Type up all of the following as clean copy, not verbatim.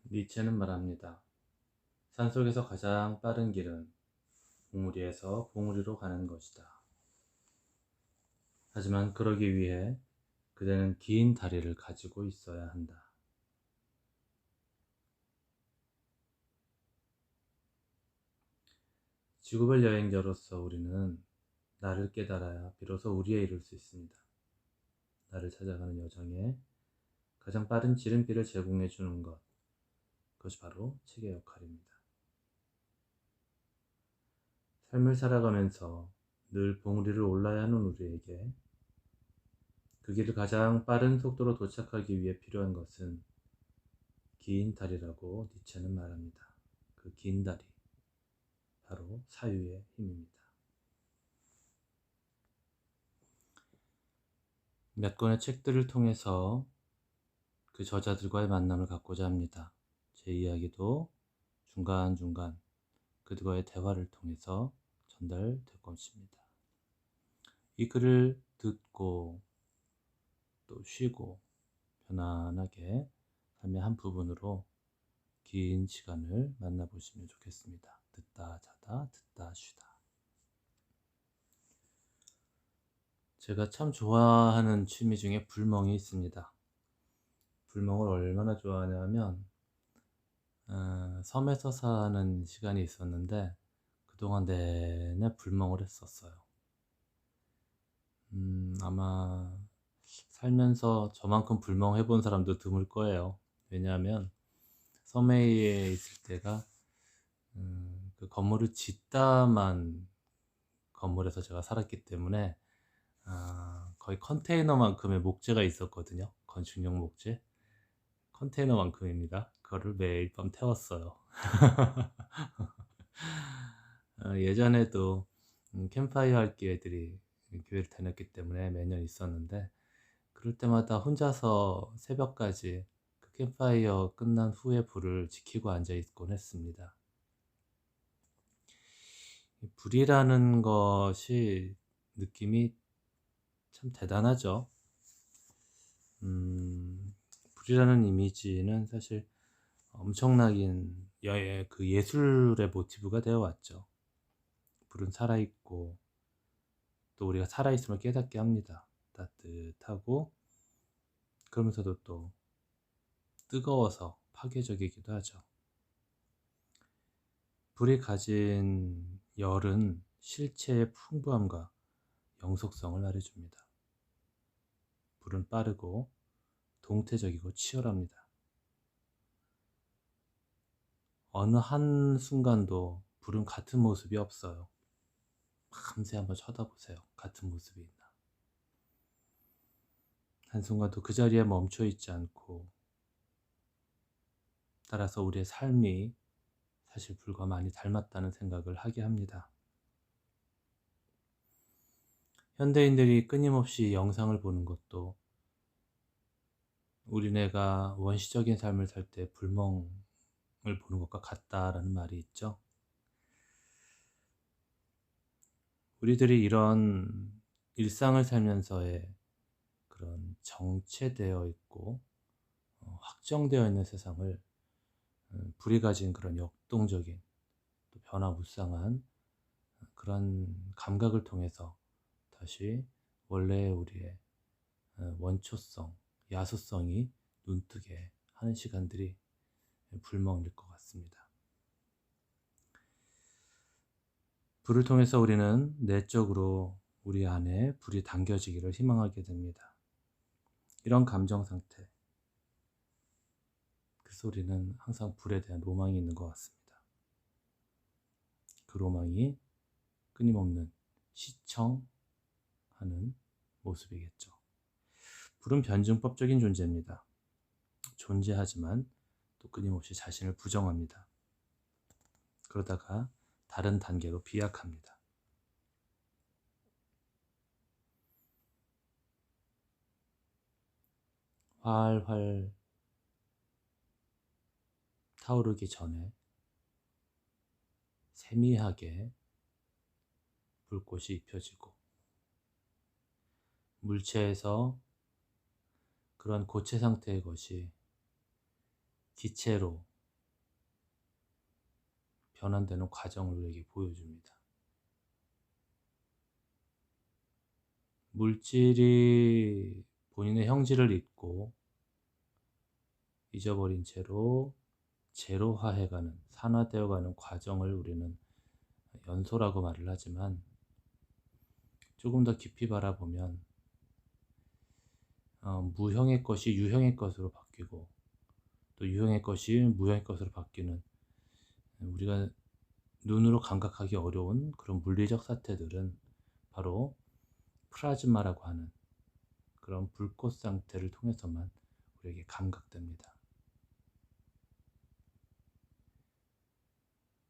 니체는 말합니다. 산속에서 가장 빠른 길은 봉우리에서 봉우리로 가는 것이다. 하지만 그러기 위해 그대는 긴 다리를 가지고 있어야 한다. 지구별 여행자로서 우리는 나를 깨달아야 비로소 우리에 이룰 수 있습니다. 나를 찾아가는 여정에 가장 빠른 지름길을 제공해 주는 것, 그것이 바로 책의 역할입니다. 삶을 살아가면서 늘 봉우리를 올라야 하는 우리에게 그 길을 가장 빠른 속도로 도착하기 위해 필요한 것은 긴 다리라고 니체는 말합니다. 그 긴 다리, 바로 사유의 힘입니다. 몇 권의 책들을 통해서 그 저자들과의 만남을 갖고자 합니다. 제 이야기도 중간중간 그들과의 대화를 통해서 전달될 것입니다. 이 글을 듣고 또 쉬고 편안하게 삶의 한 부분으로 긴 시간을 만나보시면 좋겠습니다. 듣다 자다 듣다 쉬다. 제가 참 좋아하는 취미 중에 불멍이 있습니다. 불멍을 얼마나 좋아하냐면 섬에서 사는 시간이 있었는데 그동안 내내 불멍을 했었어요. 아마 살면서 저만큼 불멍 해본 사람도 드물 거예요. 왜냐하면 섬에 있을 때가 그 건물을 짓다만 건물에서 제가 살았기 때문에 거의 컨테이너만큼의 목재가 있었거든요. 건축용 목재. 컨테이너만큼입니다. 그거를 매일 밤 태웠어요. 예전에도 캠프파이어 할 기회들이 교회를 다녔기 때문에 매년 있었는데 그럴 때마다 혼자서 새벽까지 그 캠프파이어 끝난 후에 불을 지키고 앉아 있곤 했습니다. 불이라는 것이 느낌이 참 대단하죠. 불이라는 이미지는 사실 엄청나긴 그 예술의 모티브가 되어 왔죠. 불은 살아있고 또 우리가 살아있음을 깨닫게 합니다. 따뜻하고 그러면서도 또 뜨거워서 파괴적이기도 하죠. 불이 가진 열은 실체의 풍부함과 영속성을 말해줍니다. 불은 빠르고 동태적이고 치열합니다. 어느 한순간도 불은 같은 모습이 없어요. 밤새 한번 쳐다보세요. 같은 모습이 있나. 한순간도 그 자리에 멈춰 있지 않고 따라서 우리의 삶이 사실 불과 많이 닮았다는 생각을 하게 합니다. 현대인들이 끊임없이 영상을 보는 것도 우리네가 원시적인 삶을 살 때 불멍을 보는 것과 같다라는 말이 있죠. 우리들이 이런 일상을 살면서의 그런 정체되어 있고 확정되어 있는 세상을 불이 가진 그런 역동적인 또 변화무쌍한 그런 감각을 통해서 다시 원래의 우리의 원초성, 야수성이 눈뜨게 하는 시간들이 불멍일 것 같습니다. 불을 통해서 우리는 내적으로 우리 안에 불이 당겨지기를 희망하게 됩니다. 이런 감정 상태, 그래서 우리는 항상 불에 대한 로망이 있는 것 같습니다. 그 로망이 끊임없는 시청하는 모습이겠죠. 불은 변증법적인 존재입니다. 존재하지만 또 끊임없이 자신을 부정합니다. 그러다가 다른 단계로 비약합니다. 활활 타오르기 전에 세미하게 불꽃이 입혀지고 물체에서 그런 고체 상태의 것이 기체로 변환되는 과정을 우리에게 보여줍니다. 물질이 본인의 형질을 잊고 잊어버린 채로 제로화해가는, 산화되어가는 과정을 우리는 연소라고 말을 하지만, 조금 더 깊이 바라보면 무형의 것이 유형의 것으로 바뀌고, 또 유형의 것이 무형의 것으로 바뀌는, 우리가 눈으로 감각하기 어려운 그런 물리적 사태들은 바로 플라즈마라고 하는 그런 불꽃 상태를 통해서만 우리에게 감각됩니다.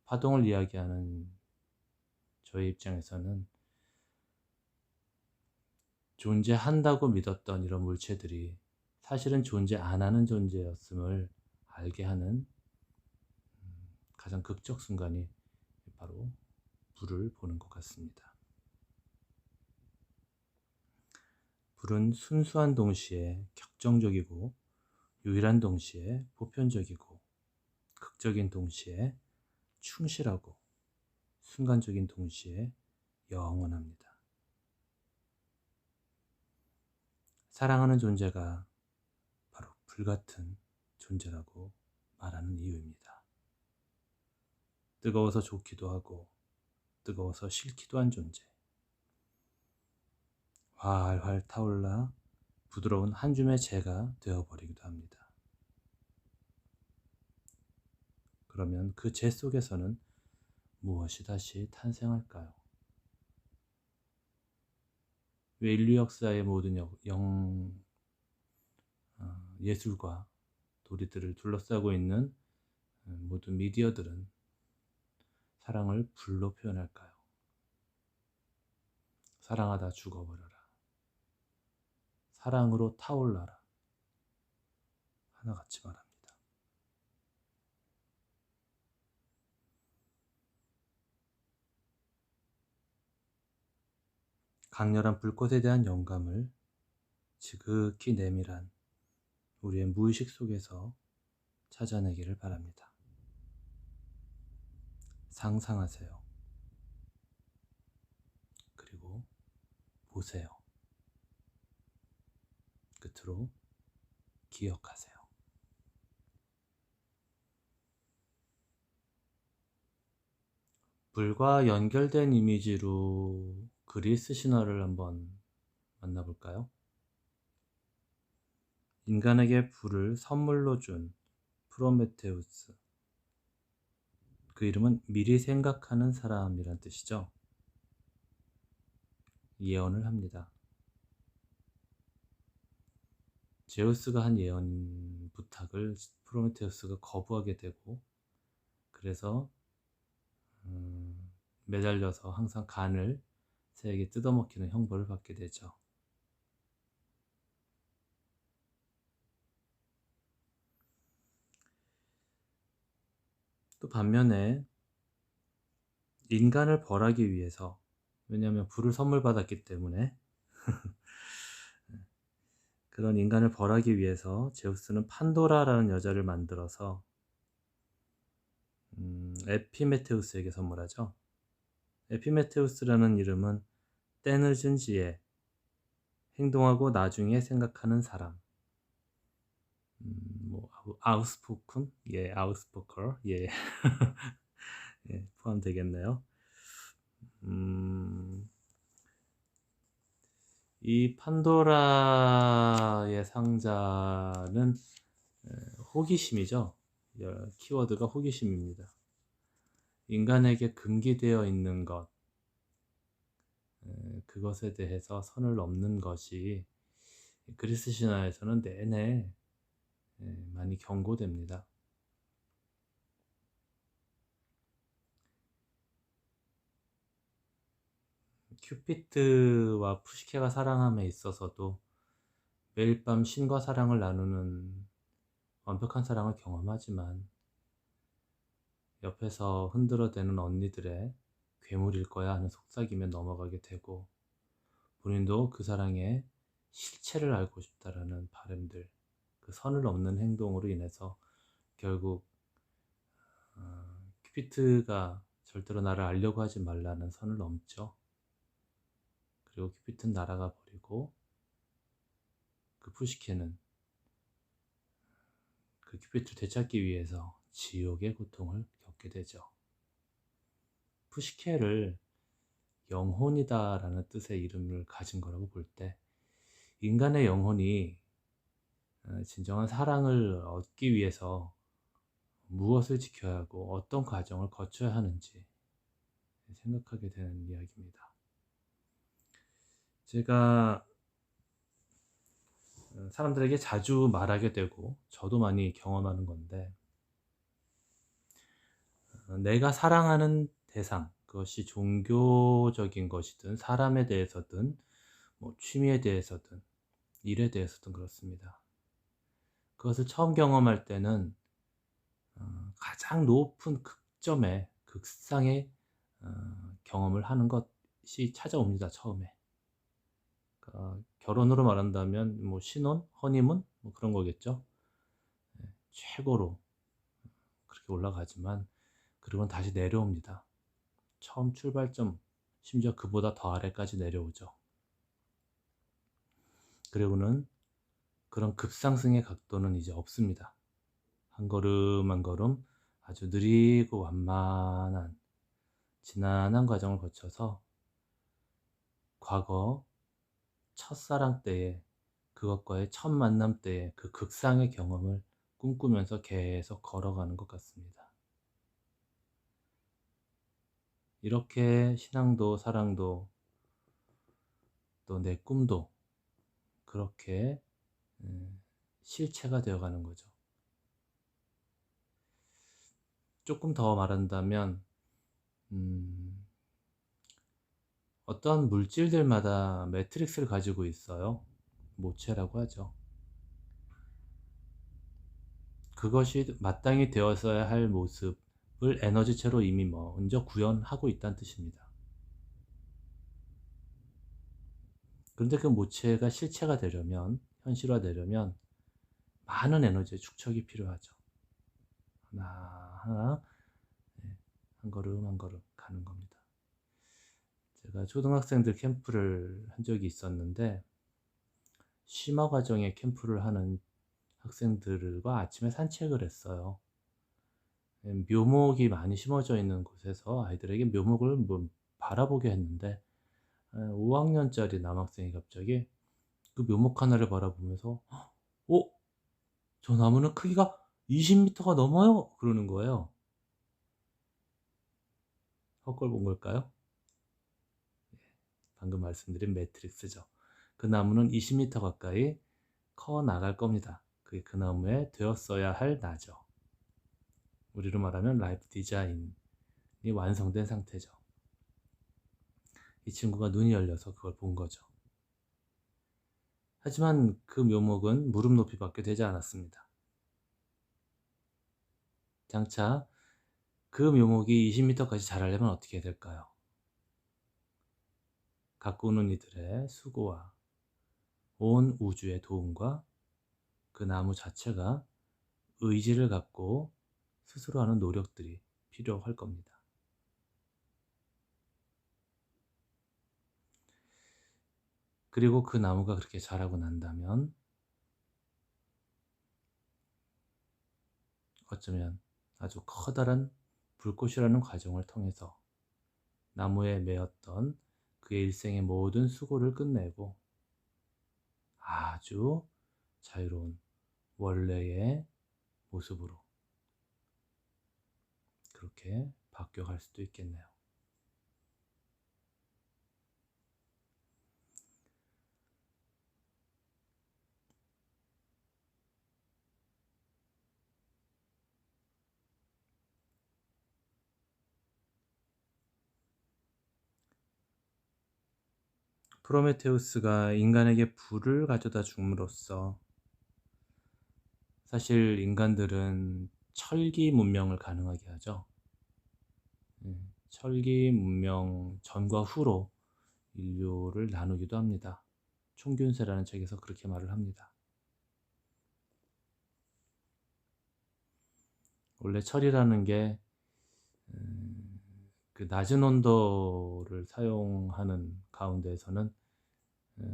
파동을 이야기하는 저의 입장에서는 존재한다고 믿었던 이런 물체들이 사실은 존재 안 하는 존재였음을 알게 하는 가장 극적 순간이 바로 불을 보는 것 같습니다. 불은 순수한 동시에 격정적이고, 유일한 동시에 보편적이고, 극적인 동시에 충실하고, 순간적인 동시에 영원합니다. 사랑하는 존재가 바로 불같은 존재라고 말하는 이유입니다. 뜨거워서 좋기도 하고 뜨거워서 싫기도 한 존재, 활활 타올라 부드러운 한 줌의 재가 되어버리기도 합니다. 그러면 그 재 속에서는 무엇이 다시 탄생할까요? 왜 인류 역사의 모든 예술과 도리들을 둘러싸고 있는 모든 미디어들은 사랑을 불로 표현할까요? 사랑하다 죽어버려라, 사랑으로 타올라라, 하나같이 말합니다. 강렬한 불꽃에 대한 영감을 지극히 내밀한 우리의 무의식 속에서 찾아내기를 바랍니다. 상상하세요. 그리고 보세요. 끝으로 기억하세요. 불과 연결된 이미지로 그리스 신화를 한번 만나볼까요? 인간에게 불을 선물로 준 프로메테우스, 그 이름은 미리 생각하는 사람이란 뜻이죠. 예언을 합니다. 제우스가 한 예언 부탁을 프로메테우스가 거부하게 되고, 그래서 매달려서 항상 간을 새에게 뜯어먹히는 형벌을 받게 되죠. 또 반면에 인간을 벌하기 위해서, 왜냐하면 불을 선물 받았기 때문에 그런 인간을 벌하기 위해서 제우스는 판도라라는 여자를 만들어서 에피메테우스에게 선물하죠. 에피메테우스라는 이름은 때늦은 지혜, 행동하고 나중에 생각하는 사람, 아우스포큰? 예, 아우스포커, 예, 예, 포함되겠네요. 이 판도라의 상자는 호기심이죠. 키워드가 호기심입니다. 인간에게 금기되어 있는 것, 그것에 대해서 선을 넘는 것이 그리스 신화에서는 내내 많이 경고됩니다. 큐피트와 푸시케가 사랑함에 있어서도 매일 밤 신과 사랑을 나누는 완벽한 사랑을 경험하지만, 옆에서 흔들어대는 언니들의 괴물일 거야 하는 속삭임에 넘어가게 되고, 본인도 그 사랑의 실체를 알고 싶다라는 바람들, 그 선을 넘는 행동으로 인해서 결국 큐피트가 절대로 나를 알려고 하지 말라는 선을 넘죠. 그리고 큐피트는 날아가 버리고 그 푸시케는 그 큐피트를 되찾기 위해서 지옥의 고통을 겪게 되죠. 푸시케를 영혼이다라는 뜻의 이름을 가진 거라고 볼 때 인간의 영혼이 진정한 사랑을 얻기 위해서 무엇을 지켜야 하고 어떤 과정을 거쳐야 하는지 생각하게 되는 이야기입니다. 제가 사람들에게 자주 말하게 되고 저도 많이 경험하는 건데 내가 사랑하는 대상, 그것이 종교적인 것이든 사람에 대해서든 뭐 취미에 대해서든 일에 대해서든 그렇습니다. 그것을 처음 경험할 때는 가장 높은 극점의 극상의 경험을 하는 것이 찾아옵니다. 처음에. 그러니까 결혼으로 말한다면 뭐 신혼, 허니문 뭐 그런 거겠죠. 최고로 그렇게 올라가지만 그리고는 다시 내려옵니다. 처음 출발점, 심지어 그보다 더 아래까지 내려오죠. 그리고는 그런 급상승의 각도는 이제 없습니다. 한 걸음 한 걸음 아주 느리고 완만한 지난한 과정을 거쳐서 과거 첫사랑 때의 그것과의 첫 만남 때의 그 극상의 경험을 꿈꾸면서 계속 걸어가는 것 같습니다. 이렇게 신앙도 사랑도 또 내 꿈도 그렇게 실체가 되어가는 거죠. 조금 더 말한다면 어떤 물질들마다 매트릭스를 가지고 있어요. 모체라고 하죠. 그것이 마땅히 되었어야 할 모습을 에너지체로 이미 먼저 구현하고 있다는 뜻입니다. 그런데 그 모체가 실체가 되려면, 현실화되려면 많은 에너지의 축적이 필요하죠. 하나하나 한 걸음 한 걸음 가는 겁니다. 제가 초등학생들 캠프를 한 적이 있었는데 심화 과정에 캠프를 하는 학생들과 아침에 산책을 했어요. 묘목이 많이 심어져 있는 곳에서 아이들에게 묘목을 바라보게 했는데 5학년짜리 남학생이 갑자기 그 묘목 하나를 바라보면서 저 나무는 크기가 20m가 넘어요? 그러는 거예요. 헛걸 본 걸까요? 방금 말씀드린 매트릭스죠. 그 나무는 20m 가까이 커 나갈 겁니다. 그게 그 나무에 되었어야 할 나죠. 우리로 말하면 라이프 디자인이 완성된 상태죠. 이 친구가 눈이 열려서 그걸 본 거죠. 하지만 그 묘목은 무릎 높이밖에 되지 않았습니다. 장차 그 묘목이 20m까지 자라려면 어떻게 해야 될까요? 가꾸는 이들의 수고와 온 우주의 도움과 그 나무 자체가 의지를 갖고 스스로 하는 노력들이 필요할 겁니다. 그리고 그 나무가 그렇게 자라고 난다면 어쩌면 아주 커다란 불꽃이라는 과정을 통해서 나무에 매었던 그의 일생의 모든 수고를 끝내고 아주 자유로운 원래의 모습으로 그렇게 바뀌어갈 수도 있겠네요. 프로메테우스가 인간에게 불을 가져다 줌으로써 사실 인간들은 철기 문명을 가능하게 하죠. 철기 문명 전과 후로 인류를 나누기도 합니다. 총균세라는 책에서 그렇게 말을 합니다. 원래 철이라는 게 그 낮은 온도를 사용하는 가운데에서는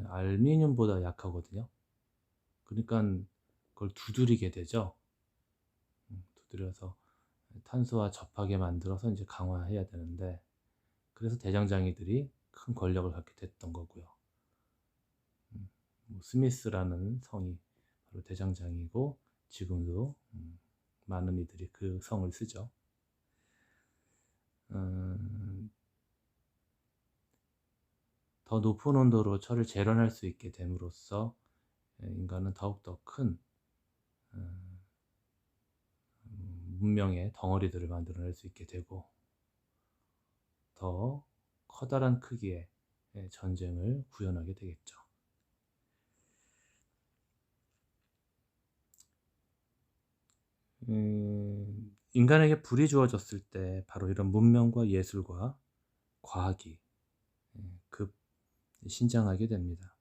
알루미늄보다 약하거든요. 그러니깐 그걸 두드리게 되죠. 두드려서 탄소와 접하게 만들어서 이제 강화해야 되는데, 그래서 대장장이들이 큰 권력을 갖게 됐던 거고요. 스미스라는 성이 바로 대장장이고, 지금도 많은 이들이 그 성을 쓰죠. 더 높은 온도로 철을 재련할 수 있게 됨으로써 인간은 더욱더 큰 문명의 덩어리들을 만들어낼 수 있게 되고, 더 커다란 크기의 전쟁을 구현하게 되겠죠. 인간에게 불이 주어졌을 때 바로 이런 문명과 예술과 과학이 급 신장하게 됩니다.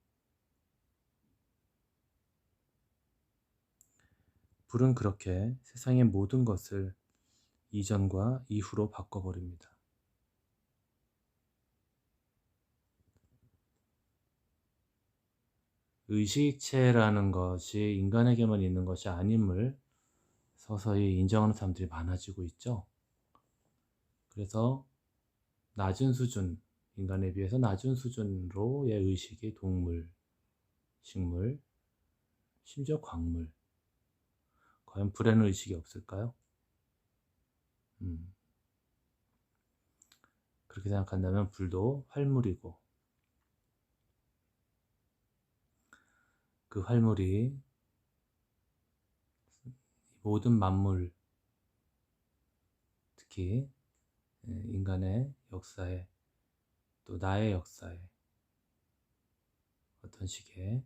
불은 그렇게 세상의 모든 것을 이전과 이후로 바꿔버립니다. 의식체라는 것이 인간에게만 있는 것이 아님을 서서히 인정하는 사람들이 많아지고 있죠. 그래서 낮은 수준, 인간에 비해서 낮은 수준으로의 의식이 동물, 식물, 심지어 광물, 과연 불에는 의식이 없을까요? 그렇게 생각한다면 불도 활물이고, 그 활물이 모든 만물, 특히 인간의 역사에, 또 나의 역사에 어떤 식의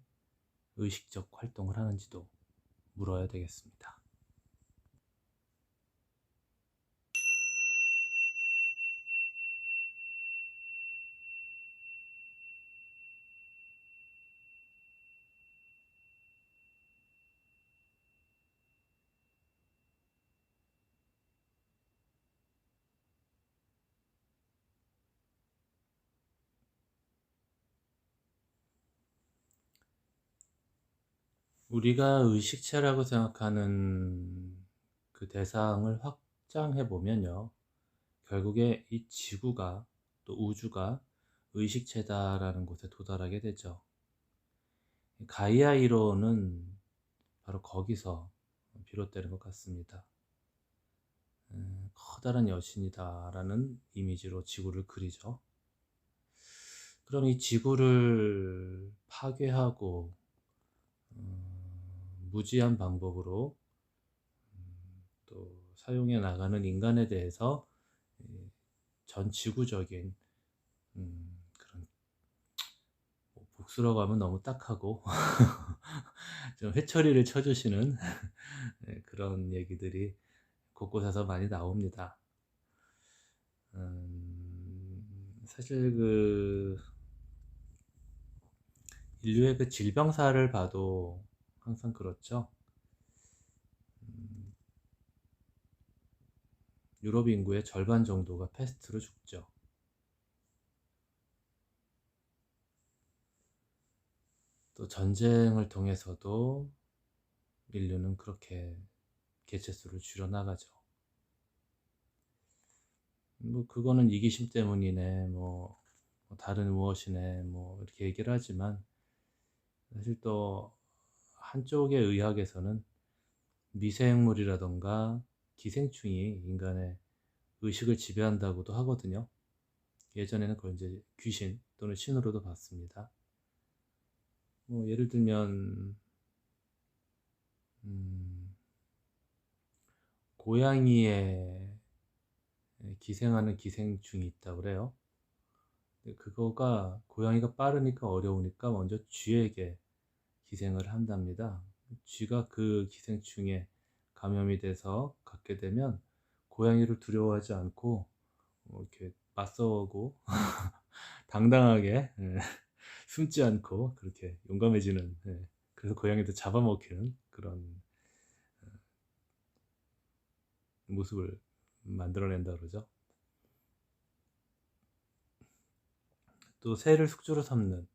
의식적 활동을 하는지도 물어야 되겠습니다. 우리가 의식체라고 생각하는 그 대상을 확장해 보면요, 결국에 이 지구가, 또 우주가 의식체다라는 곳에 도달하게 되죠. 가이아 이론은 바로 거기서 비롯되는 것 같습니다. 커다란 여신이다라는 이미지로 지구를 그리죠. 그럼 이 지구를 파괴하고 무지한 방법으로 또 사용해 나가는 인간에 대해서 전 지구적인 그런, 복수라고 하면 너무 딱하고 좀 회초리를 쳐주시는 그런 얘기들이 곳곳에서 많이 나옵니다. 사실 그 인류의 그 질병사를 봐도 항상 그렇죠. 유럽 인구의 절반 정도가 패스트로 죽죠. 또 전쟁을 통해서도 인류는 그렇게 개체수를 줄여나가죠. 뭐 그거는 이기심 때문이네, 뭐 다른 무엇이네, 뭐 이렇게 얘기를 하지만, 사실 또 한쪽의 의학에서는 미생물이라던가 기생충이 인간의 의식을 지배한다고도 하거든요. 예전에는 그걸 이제 귀신 또는 신으로도 봤습니다. 뭐 예를 들면 고양이에 기생하는 기생충이 있다고 그래요. 그거가 고양이가 빠르니까 어려우니까 먼저 쥐에게 기생을 한답니다. 쥐가 그 기생충에 감염이 돼서 갖게 되면 고양이를 두려워하지 않고 이렇게 맞서고 당당하게 숨지 않고 그렇게 용감해지는, 그래서 고양이도 잡아먹히는 그런 모습을 만들어낸다 그러죠. 또 새를 숙주로 삼는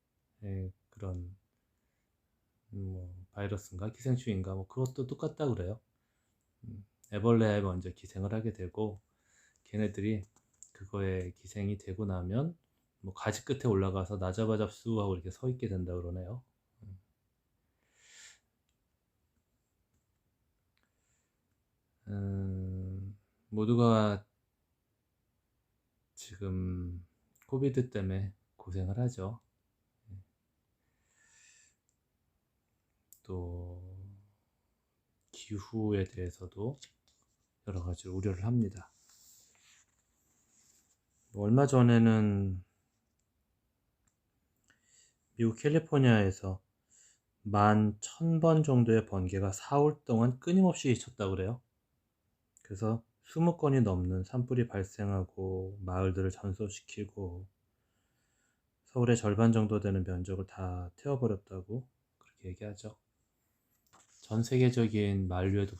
그런 바이러스인가 기생충인가 그것도 똑같다 그래요. 애벌레에 먼저 기생을 하게 되고 걔네들이 그거에 기생이 되고 나면 가지 끝에 올라가서 나 잡아잡수 하고 이렇게 서 있게 된다 그러네요. 모두가 지금 코비드 때문에 고생을 하죠. 또 기후에 대해서도 여러 가지 우려를 합니다. 얼마 전에는 미국 캘리포니아에서 11,000번 정도의 번개가 4월 동안 끊임없이 쳤다고 그래요. 그래서 20건이 넘는 산불이 발생하고 마을들을 전소시키고 서울의 절반 정도 되는 면적을 다 태워버렸다고 그렇게 얘기하죠. 전 세계적인 만류에도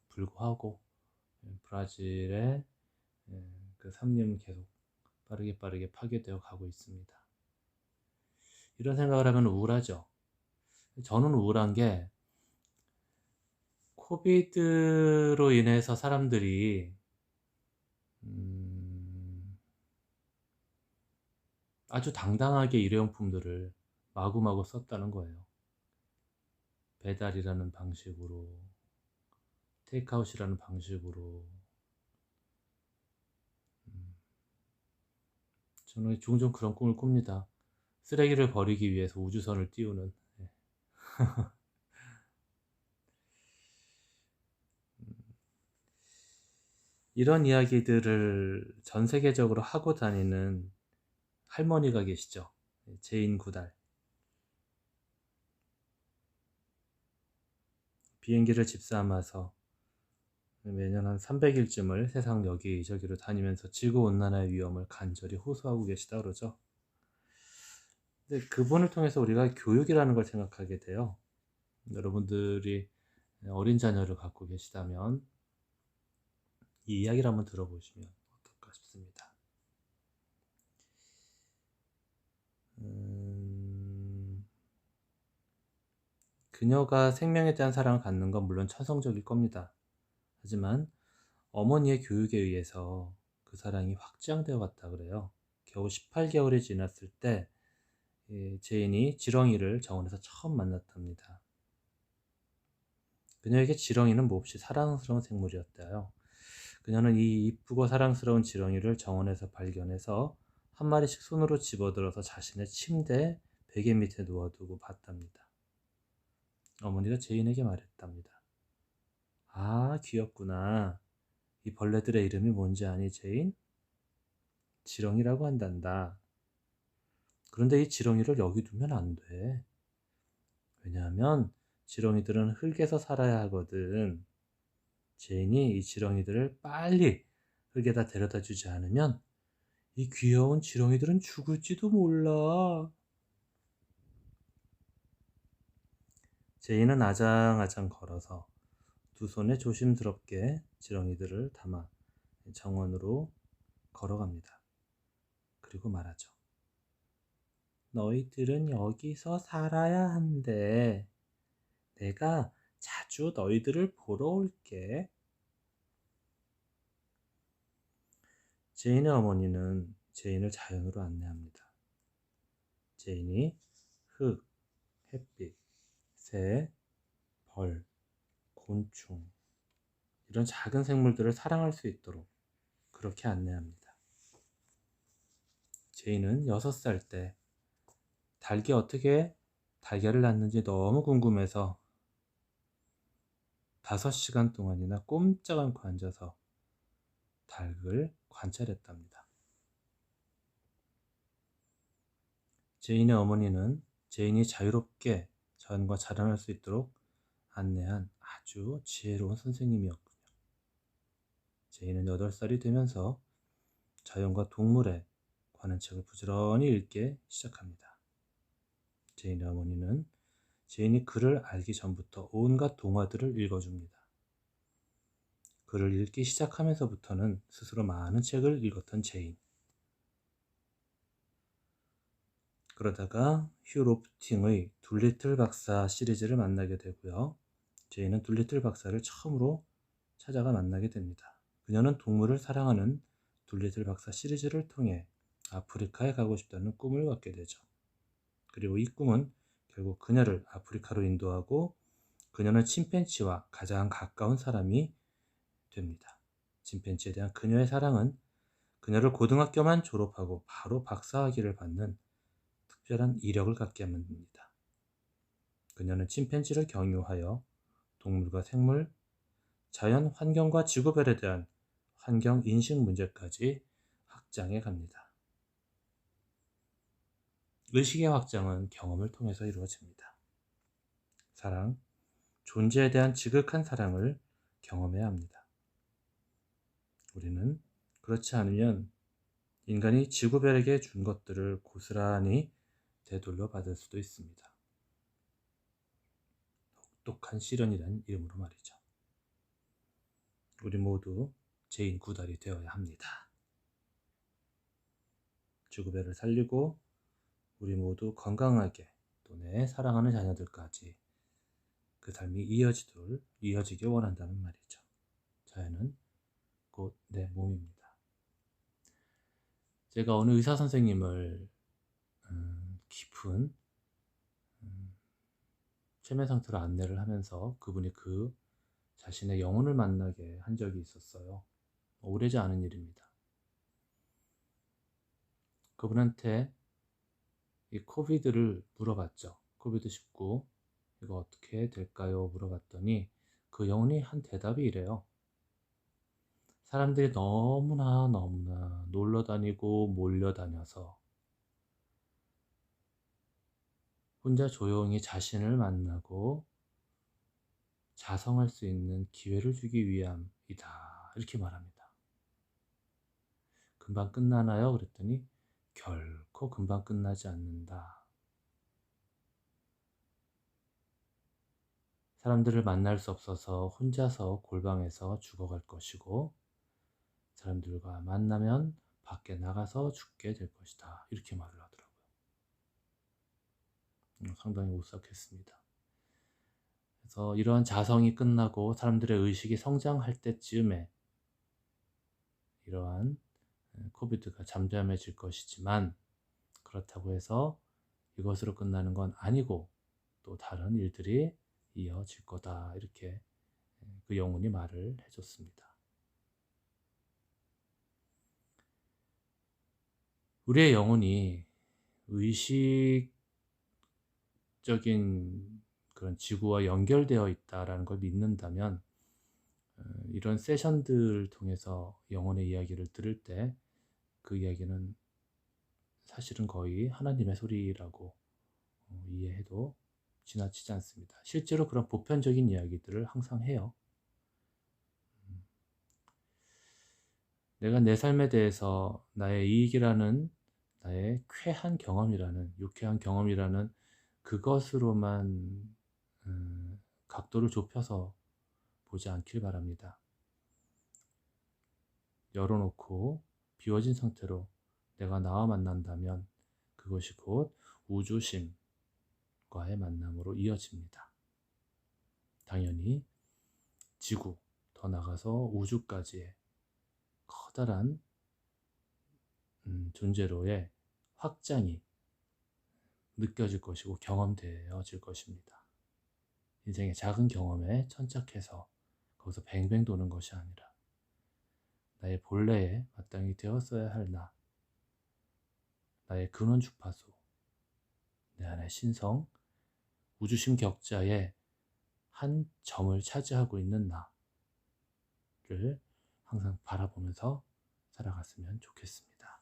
불구하고 브라질의 그 산림은 계속 빠르게 파괴되어 가고 있습니다. 이런 생각을 하면 우울하죠. 저는 우울한 게 코비드로 인해서 사람들이 아주 당당하게 일회용품들을 마구마구 썼다는 거예요. 배달이라는 방식으로, 테이크아웃이라는 방식으로. 저는 종종 그런 꿈을 꿉니다. 쓰레기를 버리기 위해서 우주선을 띄우는. 이런 이야기들을 전 세계적으로 하고 다니는 할머니가 계시죠. 제인 구달. 비행기를 집삼아서 매년 한 300일쯤을 세상 여기저기로 다니면서 지구온난화의 위험을 간절히 호소하고 계시다 그러죠. 근데 그분을 통해서 우리가 교육이라는 걸 생각하게 돼요. 여러분들이 어린 자녀를 갖고 계시다면 이 이야기를 한번 들어보시면 어떨까 싶습니다. 그녀가 생명에 대한 사랑을 갖는 건 물론 천성적일 겁니다. 하지만 어머니의 교육에 의해서 그 사랑이 확장되어 갔다 그래요. 겨우 18개월이 지났을 때 제인이 지렁이를 정원에서 처음 만났답니다. 그녀에게 지렁이는 몹시 사랑스러운 생물이었대요. 그녀는 이 이쁘고 사랑스러운 지렁이를 정원에서 발견해서 한 마리씩 손으로 집어들어서 자신의 침대 베개 밑에 놓아두고 봤답니다. 어머니가 제인에게 말했답니다. 아, 귀엽구나. 이 벌레들의 이름이 뭔지 아니, 제인? 지렁이라고 한단다. 그런데 이 지렁이를 여기 두면 안 돼. 왜냐하면 지렁이들은 흙에서 살아야 하거든. 제인이 이 지렁이들을 빨리 흙에다 데려다 주지 않으면 이 귀여운 지렁이들은 죽을지도 몰라. 제인은 아장아장 걸어서 두 손에 조심스럽게 지렁이들을 담아 정원으로 걸어갑니다. 그리고 말하죠. 너희들은 여기서 살아야 한대. 내가 자주 너희들을 보러 올게. 제인의 어머니는 제인을 자연으로 안내합니다. 제인이 흙, 햇빛, 새, 벌, 곤충 이런 작은 생물들을 사랑할 수 있도록 그렇게 안내합니다. 제인은 6살 때 닭이 어떻게 달걀을 낳는지 너무 궁금해서 5시간 동안이나 꼼짝 않고 앉아서 닭을 관찰했답니다. 제인의 어머니는 제인이 자유롭게 자연과 자라날 수 있도록 안내한 아주 지혜로운 선생님이었군요. 제인은 8살이 되면서 자연과 동물에 관한 책을 부지런히 읽기 시작합니다. 제인의 어머니는 제인이 글을 알기 전부터 온갖 동화들을 읽어줍니다. 글을 읽기 시작하면서부터는 스스로 많은 책을 읽었던 제인. 그러다가 휴 로프팅의 둘리틀 박사 시리즈를 만나게 되고요. 제이는 둘리틀 박사를 처음으로 찾아가 만나게 됩니다. 그녀는 동물을 사랑하는 둘리틀 박사 시리즈를 통해 아프리카에 가고 싶다는 꿈을 갖게 되죠. 그리고 이 꿈은 결국 그녀를 아프리카로 인도하고 그녀는 침팬지와 가장 가까운 사람이 됩니다. 침팬지에 대한 그녀의 사랑은 그녀를 고등학교만 졸업하고 바로 박사학위를 받는 특별한 이력을 갖게 만듭니다. 그녀는 침팬지를 경유하여 동물과 생물, 자연 환경과 지구별에 대한 환경 인식 문제까지 확장해 갑니다. 의식의 확장은 경험을 통해서 이루어집니다. 사랑, 존재에 대한 지극한 사랑을 경험해야 합니다. 우리는 그렇지 않으면 인간이 지구별에게 준 것들을 고스란히 되돌려 받을 수도 있습니다. 혹독한 시련이란 이름으로 말이죠. 우리 모두 죄인 구달이 되어야 합니다. 지구별을 살리고 우리 모두 건강하게 또 내 사랑하는 자녀들까지 그 삶이 이어지길 원한다는 말이죠. 자연은 곧 내 몸입니다. 제가 어느 의사 선생님을 깊은 최면 상태로 안내를 하면서 그분이 그 자신의 영혼을 만나게 한 적이 있었어요. 오래지 않은 일입니다. 그분한테 이 코비드를 물어봤죠. 코비드-19 이거 어떻게 될까요? 물어봤더니 그 영혼이 한 대답이 이래요. 사람들이 너무나 놀러 다니고 몰려다녀서 혼자 조용히 자신을 만나고 자성할 수 있는 기회를 주기 위함이다. 이렇게 말합니다. 금방 끝나나요? 그랬더니 결코 금방 끝나지 않는다. 사람들을 만날 수 없어서 혼자서 골방에서 죽어갈 것이고 사람들과 만나면 밖에 나가서 죽게 될 것이다. 이렇게 말을 하더라고요. 상당히 오싹했습니다. 그래서 이러한 자성이 끝나고 사람들의 의식이 성장할 때쯤에 이러한 코비드가 잠잠해질 것이지만 그렇다고 해서 이것으로 끝나는 건 아니고 또 다른 일들이 이어질 거다. 이렇게 그 영혼이 말을 해줬습니다. 우리의 영혼이 의식적인 그런 지구와 연결되어 있다라는 걸 믿는다면 이런 세션들을 통해서 영혼의 이야기를 들을 때 그 이야기는 사실은 거의 하나님의 소리라고 이해해도 지나치지 않습니다. 실제로 그런 보편적인 이야기들을 항상 해요. 내가 내 삶에 대해서 나의 이익이라는 나의 쾌한 경험이라는 유쾌한 경험이라는 그것으로만 각도를 좁혀서 보지 않길 바랍니다. 열어놓고 비워진 상태로 내가 나와 만난다면 그것이 곧 우주심과의 만남으로 이어집니다. 당연히 지구, 더 나가서 우주까지의 커다란 존재로의 확장이 느껴질 것이고 경험되어질 것입니다. 인생의 작은 경험에 천착해서 거기서 뱅뱅 도는 것이 아니라 나의 본래에 마땅히 되었어야 할 나의 근원 주파수, 내 안의 신성, 우주심 격자의 한 점을 차지하고 있는 나를 항상 바라보면서 살아갔으면 좋겠습니다.